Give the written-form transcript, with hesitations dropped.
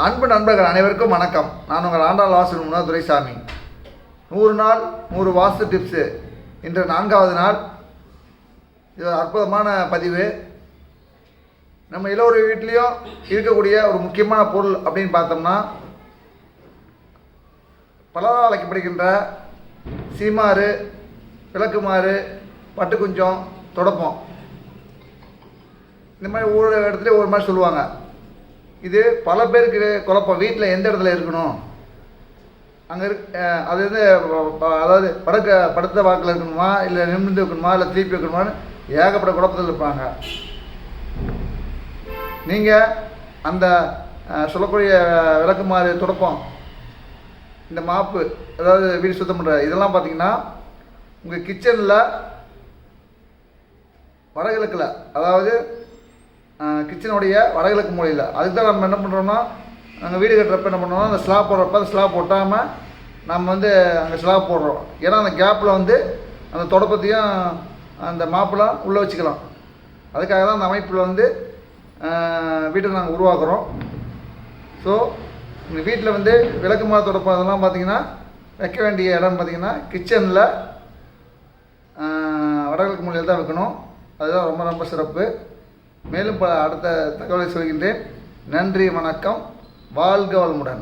அன்பு நண்பர்கள் அனைவருக்கும் வணக்கம். நான் உங்கள் ஆண்டாள் வாசல் முன்னா துரைசாமி. 100 நாள் 100 வாஸ்து டிப்ஸு. இன்று 4வது நாள். இது ஒரு அற்புதமான பதிவு. நம்ம எல்லோரு வீட்லேயும் இருக்கக்கூடிய ஒரு முக்கியமான பொருள் அப்படின்னு பார்த்தோம்னா, பலரால் அழைக்கப்படுகின்ற சீமாறு, விளக்குமாறு, பட்டுக்குஞ்சம், தொடப்பம். இந்த மாதிரி ஒவ்வொரு இடத்துலையும் ஒவ்வொரு மாதிரி சொல்லுவாங்க. இது பல பேருக்கு குழப்பம். வீட்டில் எந்த இடத்துல இருக்கணும், அங்கே அது வந்து அதாவது படுத்த வாக்கில் இருக்கணுமா, இல்லை நிமிர்ந்து வைக்கணுமா, இல்லை திருப்பி வைக்கணுமான்னு ஏகப்பட்ட குழப்பத்தில் இருப்பாங்க. நீங்கள் அந்த சொல்லக்கூடிய விளக்குமாறு, துடப்பம், இந்த மாப்பு, அதாவது வீடு சுத்தம் பண்ணுற இதெல்லாம் பார்த்தீங்கன்னா உங்கள் கிச்சனில் வடகிழக்கில், அதாவது கிச்சனுடைய வடகிழக்கு மூலையில், அதுக்கு தான் நம்ம என்ன பண்ணுறோம்னா, நாங்கள் வீடு கட்டுறப்ப என்ன பண்ணுறோம்னா, அந்த ஸ்லாப் போடுறப்ப அந்த ஸ்லாப் ஒட்டாமல் நம்ம வந்து அங்கே ஸ்லாப் போடுறோம். ஏன்னா அந்த கேப்பில் வந்து அந்த தொடப்பத்தையும் அந்த மாப்பெலாம் உள்ளே வச்சுக்கலாம். அதுக்காக தான் அந்த அமைப்பில் வந்து வீட்டை நாங்கள் உருவாக்குறோம். ஸோ உங்கள் வீட்டில் வந்து விளக்குமாறு, தொடப்பம் அதெல்லாம் பார்த்திங்கன்னா வைக்க வேண்டிய இடம் பார்த்திங்கன்னா கிச்சனில் வடகிழக்கு மூலையில் தான் வைக்கணும். அதுதான் ரொம்ப ரொம்ப சிறப்பு. மேலும் அடுத்த தகவலை சொல்கின்றேன். நன்றி, வணக்கம், வாழ்க வளமுடன்.